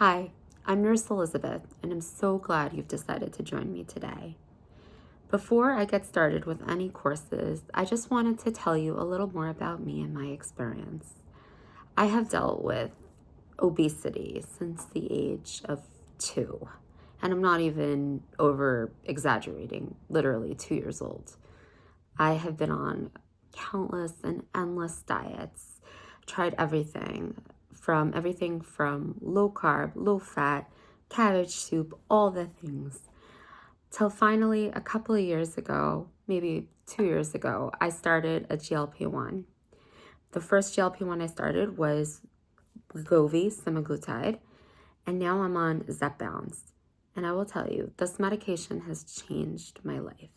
Hi, I'm Nurse Elizabeth, and I'm so glad you've decided to join me today. Before I get started with any courses, I just wanted to tell you a little more about me and my experience. I have dealt with obesity since the age of 2, and I'm not even over exaggerating, literally 2 years old. I have been on countless and endless diets, tried everything from low carb, low fat, cabbage soup, all the things. Till finally, a couple of years ago, maybe 2 years ago, I started a GLP-1. The first GLP-1 I started was Wegovy, semaglutide, and now I'm on Zepbound. And I will tell you, this medication has changed my life.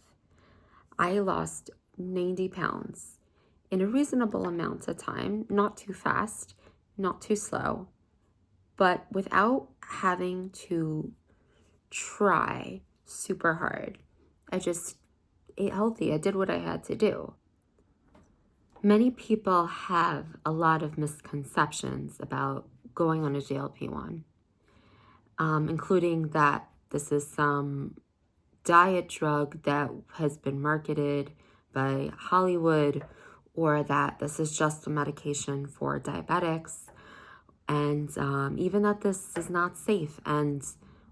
I lost 90 pounds in a reasonable amount of time, not too fast, not too slow, but without having to try super hard. I just ate healthy. I did what I had to do. Many people have a lot of misconceptions about going on a GLP-1, including that this is some diet drug that has been marketed by Hollywood, or that this is just a medication for diabetics, and even that this is not safe. And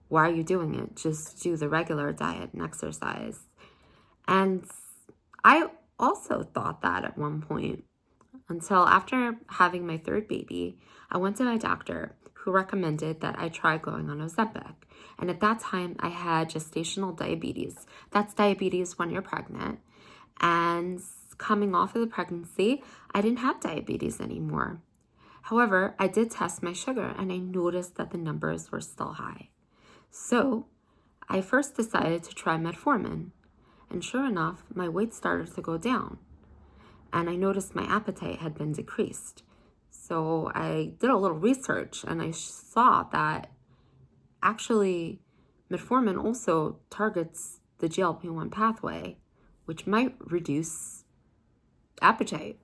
why are you doing it? Just do the regular diet and exercise. And I also thought that at one point, until after having my third baby, I went to my doctor who recommended that I try going on Ozempic. And at that time, I had gestational diabetes. That's diabetes when you're pregnant. And coming off of the pregnancy, I didn't have diabetes anymore. However, I did test my sugar and I noticed that the numbers were still high. So I first decided to try metformin. And sure enough, my weight started to go down. And I noticed my appetite had been decreased. So I did a little research and I saw that actually metformin also targets the GLP-1 pathway, which might reduce appetite.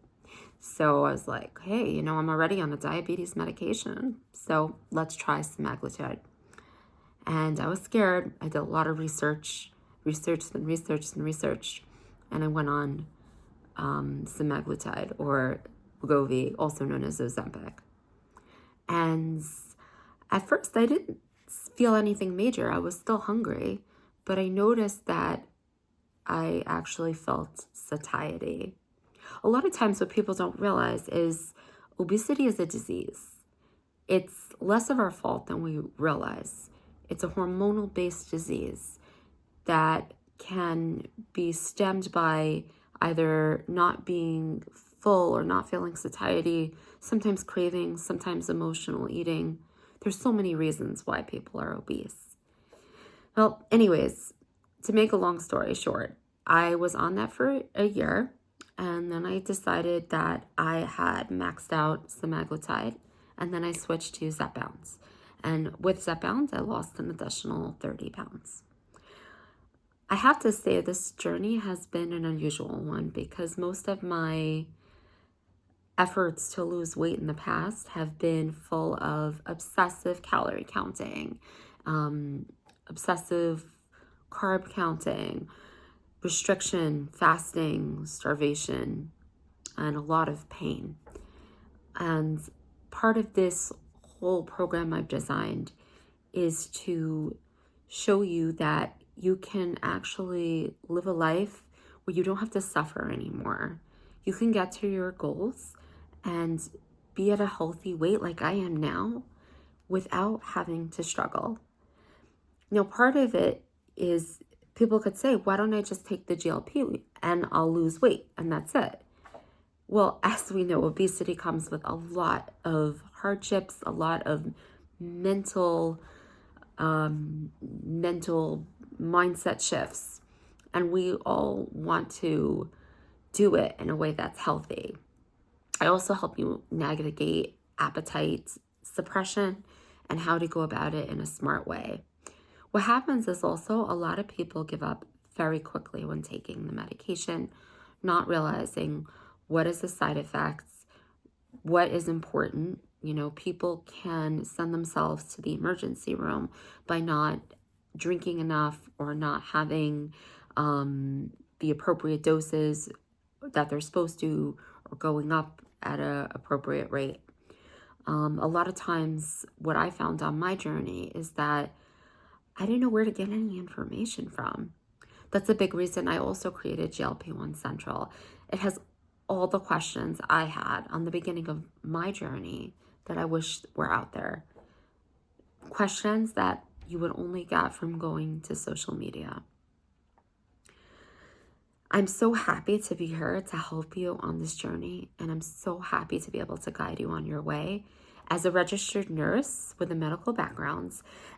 So I was like, hey, I'm already on a diabetes medication, so let's try semaglutide. And I was scared. I did a lot of researched, and I went on semaglutide, or Wegovy, also known as Ozempic. And at first, I didn't feel anything major. I was still hungry, but I noticed that I actually felt satiety. A lot of times what people don't realize is obesity is a disease. It's less of our fault than we realize. It's a hormonal-based disease that can be stemmed by either not being full or not feeling satiety, sometimes craving, sometimes emotional eating. There's so many reasons why people are obese. Well, anyways, to make a long story short, I was on that for a year, and then I decided that I had maxed out semaglutide, and then I switched to Zepbound. And with Zepbound, I lost an additional 30 pounds. I have to say this journey has been an unusual one because most of my efforts to lose weight in the past have been full of obsessive calorie counting, obsessive carb counting, restriction, fasting, starvation, and a lot of pain. And part of this whole program I've designed is to show you that you can actually live a life where you don't have to suffer anymore. You can get to your goals and be at a healthy weight like I am now without having to struggle. Part of it is people could say, why don't I just take the GLP and I'll lose weight and that's it? Well, as we know, obesity comes with a lot of hardships, a lot of mental mindset shifts, and we all want to do it in a way that's healthy. I also help you navigate appetite suppression and how to go about it in a smart way. What happens is also a lot of people give up very quickly when taking the medication, not realizing what is the side effects, what is important, You know, people can send themselves to the emergency room by not drinking enough or not having the appropriate doses that they're supposed to, or going up at a appropriate rate. A lot of times what I found on my journey is that I didn't know where to get any information from. That's a big reason I also created GLP-1Central. It has all the questions I had on the beginning of my journey that I wish were out there. Questions that you would only get from going to social media. I'm so happy to be here to help you on this journey, and I'm so happy to be able to guide you on your way. As a registered nurse with a medical background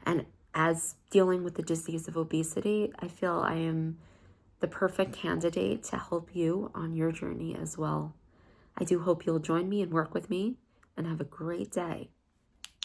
and as dealing with the disease of obesity, I feel I am the perfect candidate to help you on your journey as well. I do hope you'll join me and work with me, and have a great day.